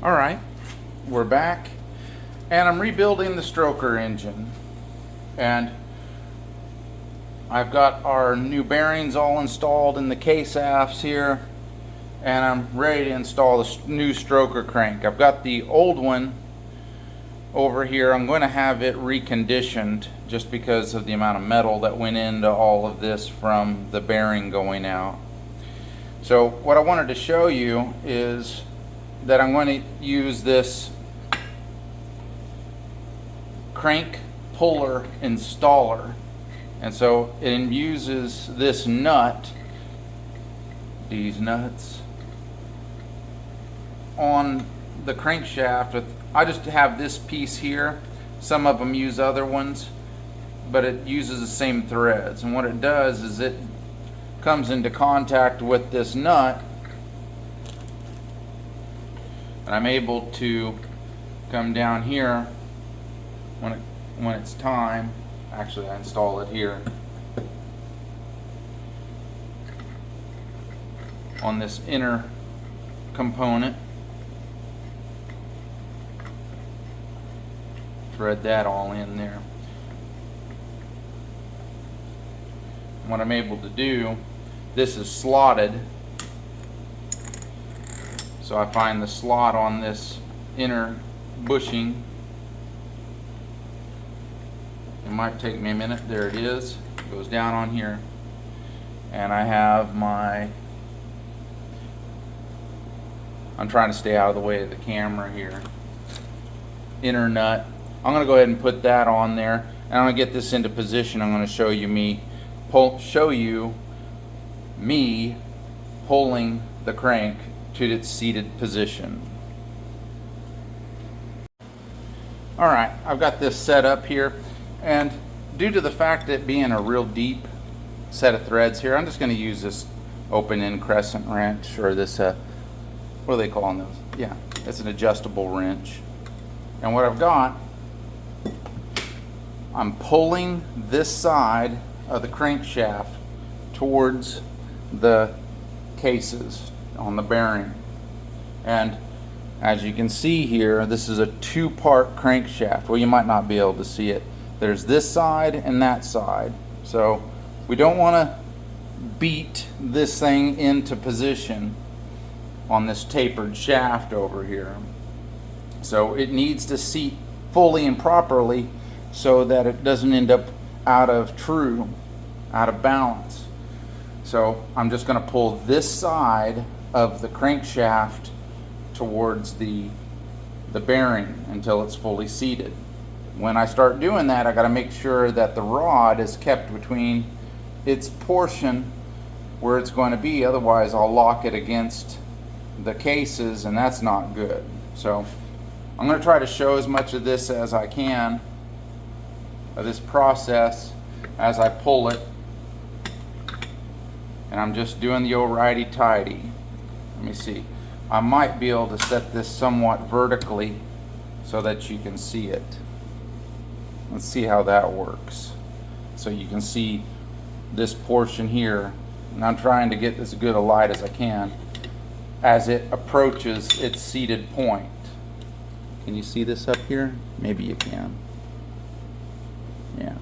All right, we're back, and I'm rebuilding the stroker engine, and I've got our new bearings all installed in the K-shafts here, and I'm ready to install the new stroker crank. I've got the old one over here. I'm going to have it reconditioned just because of the amount of metal that went into all of this from the bearing going out. So what I wanted to show you is that I'm going to use this crank puller installer, and so it uses this nut, these nuts, on the crankshaft. I just have this piece here. Some of them use other ones, but it uses the same threads, and what it does is it comes into contact with this nut, and I'm able to come down here when it's time. Actually, I install it here on this inner component, thread that all in there. What I'm able to do, this is slotted, so I find the slot on this inner bushing. It might take me a minute. There it is. It goes down on here, and I have my, I'm trying to stay out of the way of the camera here, inner nut. I'm going to go ahead and put that on there, and I'm going to get this into position. I'm going to show you me pulling the crank to its seated position. Alright, I've got this set up here, and due to the fact that being a real deep set of threads here, I'm just going to use this open end crescent wrench, or this what are they calling those? Yeah, it's an adjustable wrench. And what I've got, I'm pulling this side of the crankshaft towards the cases on the bearing, and as you can see here, this is a two-part crankshaft. Well, you might not be able to see it. There's this side and that side, so we don't want to beat this thing into position on this tapered shaft over here. So it needs to seat fully and properly so that it doesn't end up out of balance. So I'm just going to pull this side of the crankshaft towards the bearing until it's fully seated. When I start doing that, I got to make sure that the rod is kept between its portion where it's going to be, otherwise I'll lock it against the cases, and that's not good. So I'm going to try to show as much of this as I can, of this process, as I pull it. And I'm just doing the old righty-tighty. Let me see. I might be able to set this somewhat vertically so that you can see it. Let's see how that works. So you can see this portion here, and I'm trying to get as good a light as I can as it approaches its seated point. Can you see this up here? Maybe you can. Yeah.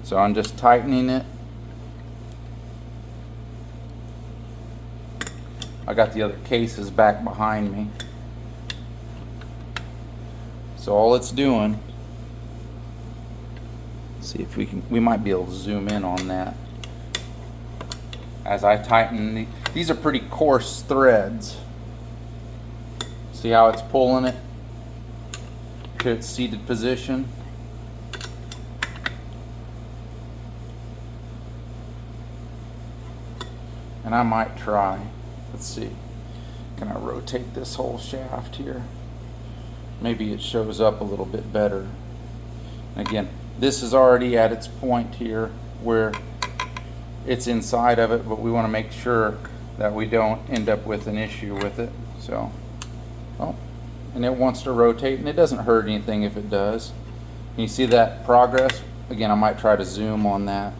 So I'm just tightening it. I got the other cases back behind me. So all it's doing, see if we might be able to zoom in on that. As I tighten, these are pretty coarse threads. See how it's pulling it to its seated position? And I might try. Let's see. Can I rotate this whole shaft here? Maybe it shows up a little bit better. Again, this is already at its point here where it's inside of it, but we want to make sure that we don't end up with an issue with it. So, oh, and it wants to rotate, and it doesn't hurt anything if it does. Can you see that progress? Again, I might try to zoom on that.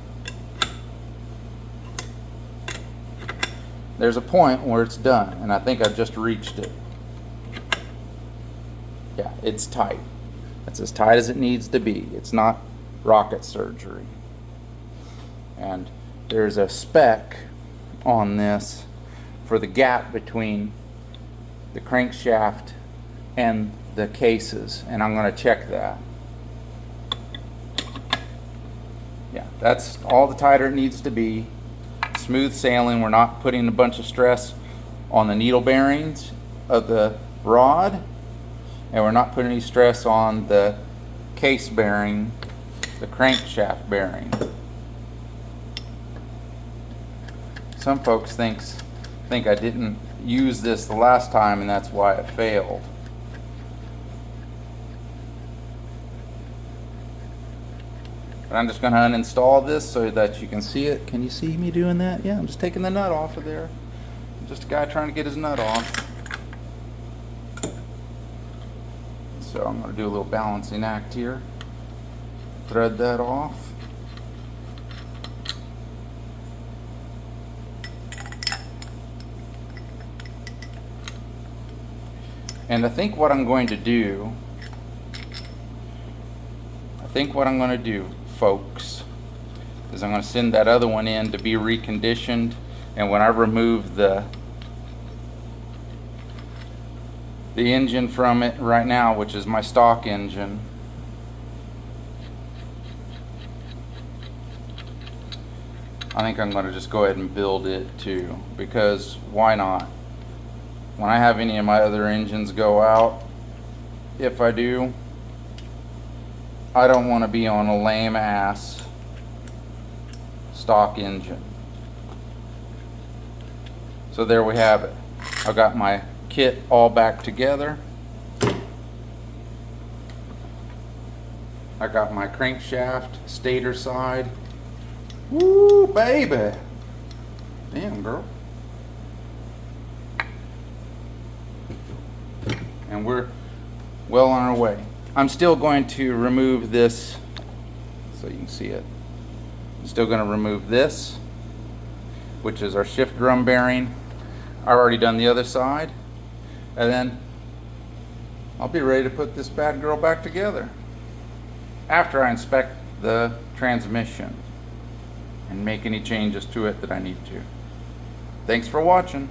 There's a point where it's done, and I think I've just reached it. Yeah, it's tight. It's as tight as it needs to be. It's not rocket surgery. And there's a spec on this for the gap between the crankshaft and the cases, and I'm going to check that. Yeah, that's all the tighter it needs to be. Smooth sailing. We're not putting a bunch of stress on the needle bearings of the rod, and we're not putting any stress on the case bearing, the crankshaft bearing. Some folks think I didn't use this the last time and that's why it failed. But I'm just going to uninstall this so that you can see it. Can you see me doing that? Yeah, I'm just taking the nut off of there. I'm just a guy trying to get his nut off. So I'm going to do a little balancing act here. Thread that off. And I think what I'm going to do, folks, is I'm going to send that other one in to be reconditioned, and when I remove the engine from it right now, which is my stock engine, I think I'm going to just go ahead and build it too, because why not? When I have any of my other engines go out, if I do, I don't want to be on a lame ass stock engine. So there we have it. I've got my kit all back together. I got my crankshaft stator side. Woo, baby. Damn, girl. And we're well on our way. I'm still going to remove this so you can see it. I'm still going to remove this, which is our shift drum bearing. I've already done the other side, and then I'll be ready to put this bad girl back together after I inspect the transmission and make any changes to it that I need to. Thanks for watching.